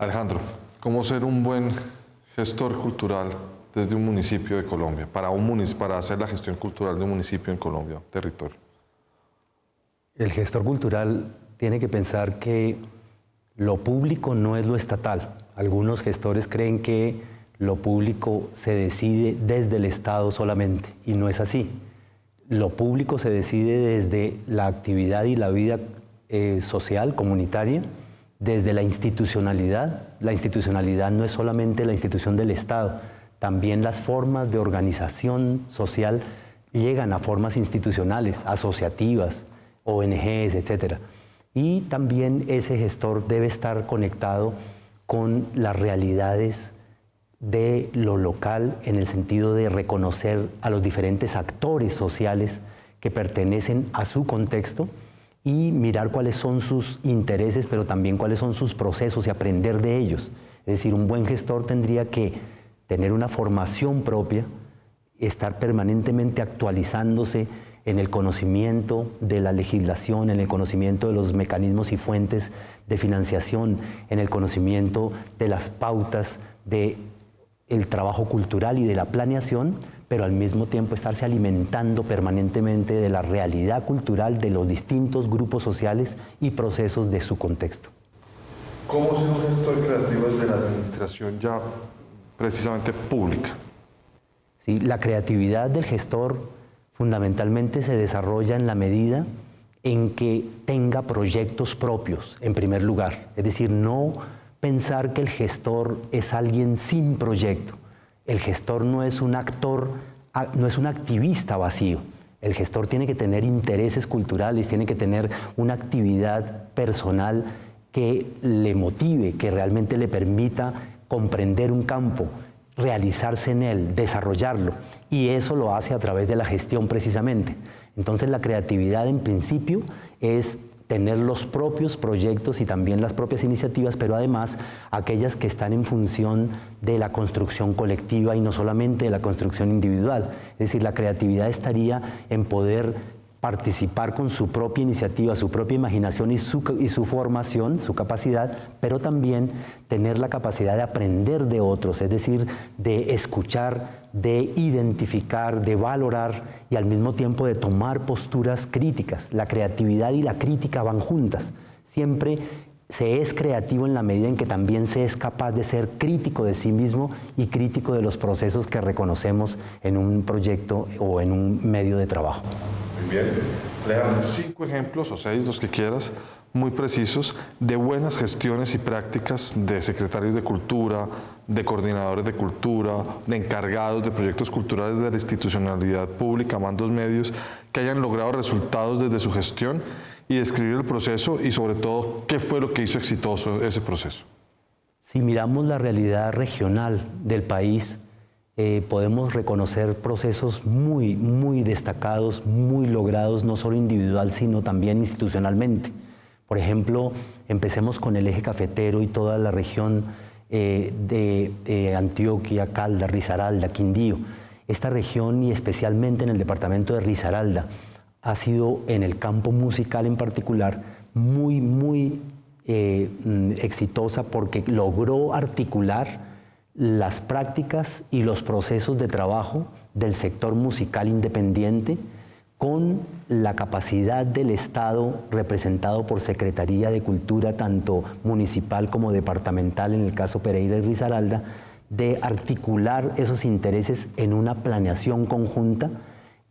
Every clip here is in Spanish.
Alejandro, ¿cómo ser un buen gestor cultural desde un municipio de Colombia, para hacer la gestión cultural de un municipio en Colombia, territorio? El gestor cultural tiene que pensar que lo público no es lo estatal. Algunos gestores creen que lo público se decide desde el Estado solamente, y no es así. Lo público se decide desde la actividad y la vida social, comunitaria, desde la institucionalidad. La institucionalidad no es solamente la institución del Estado, también las formas de organización social llegan a formas institucionales, asociativas, ONGs, etc. Y también ese gestor debe estar conectado con las realidades de lo local, en el sentido de reconocer a los diferentes actores sociales que pertenecen a su contexto y mirar cuáles son sus intereses, pero también cuáles son sus procesos y aprender de ellos. Es decir, un buen gestor tendría que tener una formación propia, estar permanentemente actualizándose en el conocimiento de la legislación, en el conocimiento de los mecanismos y fuentes de financiación, en el conocimiento de las pautas del trabajo cultural y de la planeación, pero al mismo tiempo estarse alimentando permanentemente de la realidad cultural de los distintos grupos sociales y procesos de su contexto. ¿Cómo ser un gestor creativo desde la administración ya precisamente pública? Sí, la creatividad del gestor fundamentalmente se desarrolla en la medida en que tenga proyectos propios, en primer lugar. Es decir, no pensar que el gestor es alguien sin proyecto. El gestor no es un actor, no es un activista vacío. El gestor tiene que tener intereses culturales, tiene que tener una actividad personal que le motive, que realmente le permita comprender un campo, realizarse en él, desarrollarlo, y eso lo hace a través de la gestión precisamente. Entonces la creatividad en principio es tener los propios proyectos y también las propias iniciativas, pero además aquellas que están en función de la construcción colectiva y no solamente de la construcción individual. Es decir, la creatividad estaría en poder participar con su propia iniciativa, su propia imaginación y su formación, su capacidad, pero también tener la capacidad de aprender de otros, es decir, de escuchar, de identificar, de valorar y al mismo tiempo de tomar posturas críticas. La creatividad y la crítica van juntas. Siempre se es creativo en la medida en que también se es capaz de ser crítico de sí mismo y crítico de los procesos que reconocemos en un proyecto o en un medio de trabajo. Muy bien. Le damos 5 ejemplos o 6, los que quieras, muy precisos, de buenas gestiones y prácticas de secretarios de cultura, de coordinadores de cultura, de encargados de proyectos culturales de la institucionalidad pública, mandos medios, que hayan logrado resultados desde su gestión, y describir el proceso y sobre todo qué fue lo que hizo exitoso ese proceso. Si miramos la realidad regional del país, podemos reconocer procesos muy destacados, muy logrados, no solo individual, sino también institucionalmente. Por ejemplo, empecemos con el eje cafetero y toda la región de Antioquia, Caldas, Risaralda, Quindío. Esta región, y especialmente en el departamento de Risaralda, ha sido en el campo musical en particular muy exitosa porque logró articular las prácticas y los procesos de trabajo del sector musical independiente con la capacidad del Estado representado por Secretaría de Cultura, tanto municipal como departamental, en el caso Pereira y Risaralda, de articular esos intereses en una planeación conjunta,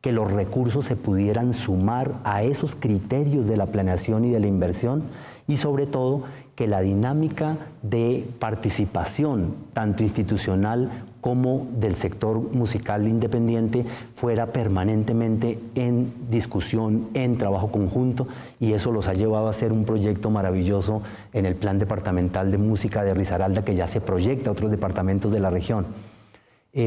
que los recursos se pudieran sumar a esos criterios de la planeación y de la inversión, y sobre todo que la dinámica de participación, tanto institucional como del sector musical independiente, fuera permanentemente en discusión, en trabajo conjunto, y eso los ha llevado a hacer un proyecto maravilloso en el Plan Departamental de Música de Risaralda, que ya se proyecta a otros departamentos de la región.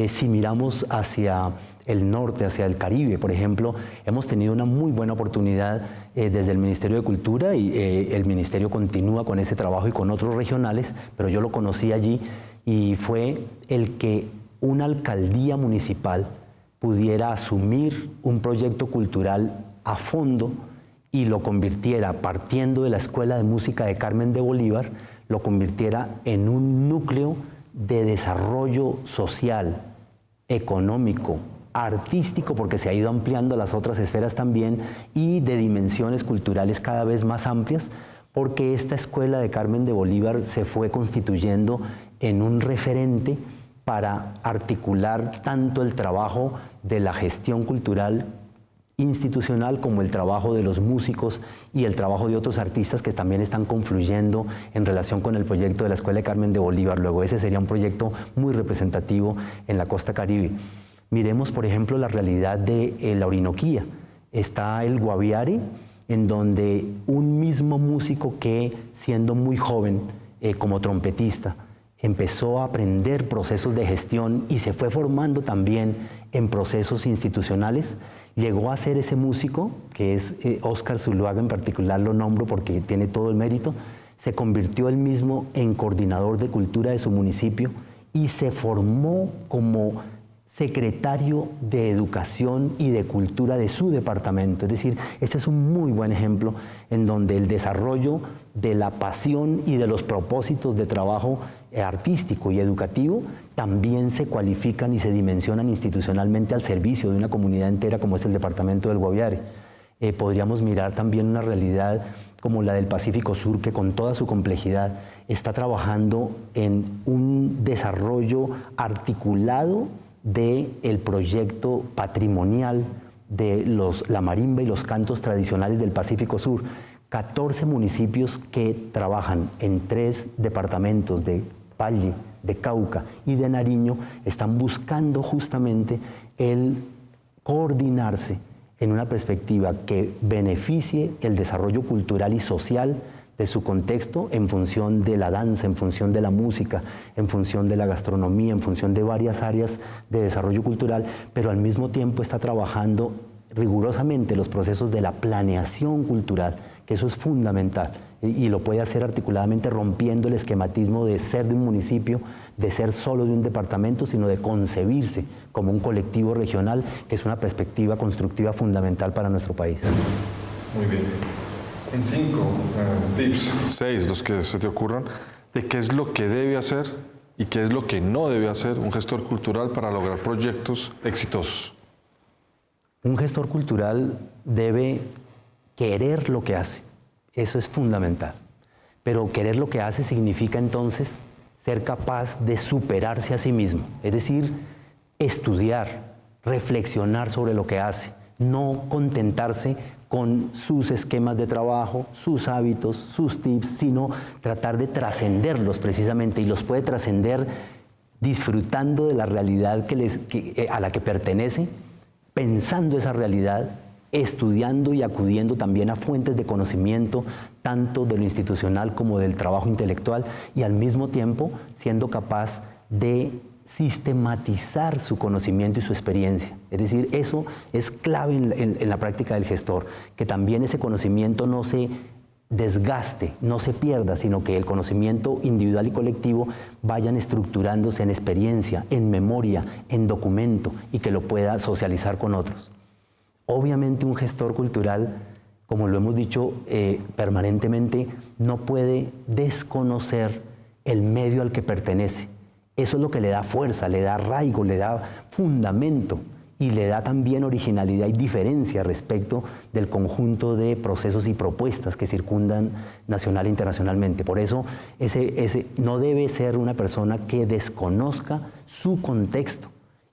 Si miramos hacia el norte, hacia el Caribe, por ejemplo, hemos tenido una muy buena oportunidad desde el Ministerio de Cultura, y el Ministerio continúa con ese trabajo y con otros regionales, pero yo lo conocí allí, y fue el que una alcaldía municipal pudiera asumir un proyecto cultural a fondo y lo convirtiera, partiendo de la Escuela de Música de Carmen de Bolívar, lo convirtiera en un núcleo de desarrollo social, económico, artístico, porque se ha ido ampliando a las otras esferas también, y de dimensiones culturales cada vez más amplias, porque esta escuela de Carmen de Bolívar se fue constituyendo en un referente para articular tanto el trabajo de la gestión cultural institucional como el trabajo de los músicos y el trabajo de otros artistas que también están confluyendo en relación con el proyecto de la Escuela de Carmen de Bolívar. Luego ese sería un proyecto muy representativo en la costa caribe. Miremos, por ejemplo, la realidad de la Orinoquía. Está el Guaviare, en donde un mismo músico que, siendo muy joven, como trompetista, empezó a aprender procesos de gestión y se fue formando también en procesos institucionales, llegó a ser ese músico, que es Óscar Zuluaga en particular, lo nombro porque tiene todo el mérito, se convirtió él mismo en coordinador de cultura de su municipio y se formó como secretario de Educación y de Cultura de su departamento. Es decir, este es un muy buen ejemplo en donde el desarrollo de la pasión y de los propósitos de trabajo artístico y educativo también se cualifican y se dimensionan institucionalmente al servicio de una comunidad entera como es el departamento del Guaviare. Podríamos mirar también una realidad como la del Pacífico Sur, que con toda su complejidad está trabajando en un desarrollo articulado del proyecto patrimonial de la marimba y los cantos tradicionales del Pacífico Sur. 14 municipios que trabajan en 3 departamentos de Valle, de Cauca y de Nariño están buscando justamente el coordinarse en una perspectiva que beneficie el desarrollo cultural y social de su contexto en función de la danza, en función de la música, en función de la gastronomía, en función de varias áreas de desarrollo cultural, pero al mismo tiempo está trabajando rigurosamente los procesos de la planeación cultural, que eso es fundamental, y lo puede hacer articuladamente rompiendo el esquematismo de ser de un municipio, de ser solo de un departamento, sino de concebirse como un colectivo regional, que es una perspectiva constructiva fundamental para nuestro país. Muy bien. En 5 tips, 6, los que se te ocurran, de qué es lo que debe hacer y qué es lo que no debe hacer un gestor cultural para lograr proyectos exitosos. Un gestor cultural debe querer lo que hace, eso es fundamental. Pero querer lo que hace significa entonces ser capaz de superarse a sí mismo, es decir, estudiar, reflexionar sobre lo que hace, no contentarse con sus esquemas de trabajo, sus hábitos, sus tips, sino tratar de trascenderlos precisamente, y los puede trascender disfrutando de la realidad a la que pertenece, pensando esa realidad, estudiando y acudiendo también a fuentes de conocimiento, tanto de lo institucional como del trabajo intelectual, y al mismo tiempo siendo capaz de sistematizar su conocimiento y su experiencia. Es decir, eso es clave en la práctica del gestor, que también ese conocimiento no se desgaste, no se pierda, sino que el conocimiento individual y colectivo vayan estructurándose en experiencia, en memoria, en documento, y que lo pueda socializar con otros. Obviamente un gestor cultural, como lo hemos dicho permanentemente, no puede desconocer el medio al que pertenece. Eso es lo que le da fuerza, le da arraigo, le da fundamento y le da también originalidad y diferencia respecto del conjunto de procesos y propuestas que circundan nacional e internacionalmente. Por eso ese no debe ser una persona que desconozca su contexto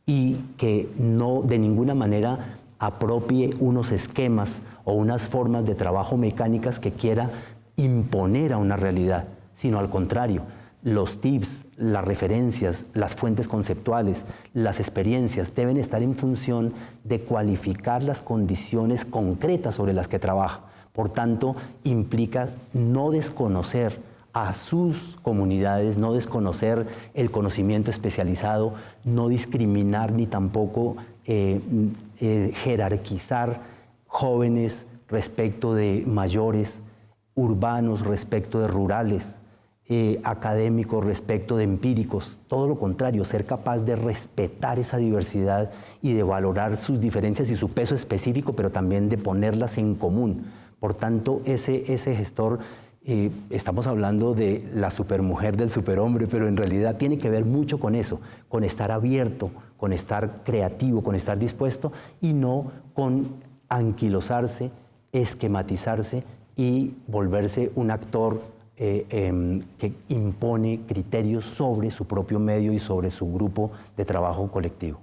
y que no de ninguna manera apropie unos esquemas o unas formas de trabajo mecánicas que quiera imponer a una realidad, sino al contrario. Los tips, las referencias, las fuentes conceptuales, las experiencias deben estar en función de cualificar las condiciones concretas sobre las que trabaja. Por tanto, implica no desconocer a sus comunidades, no desconocer el conocimiento especializado, no discriminar ni tampoco jerarquizar jóvenes respecto de mayores, urbanos respecto de rurales, académicos respecto de empíricos. Todo lo contrario, ser capaz de respetar esa diversidad y de valorar sus diferencias y su peso específico, pero también de ponerlas en común. Por tanto, ese gestor Estamos hablando de la supermujer del superhombre, pero en realidad tiene que ver mucho con eso, con estar abierto, con estar creativo, con estar dispuesto y no con anquilosarse, esquematizarse y volverse un actor que impone criterios sobre su propio medio y sobre su grupo de trabajo colectivo.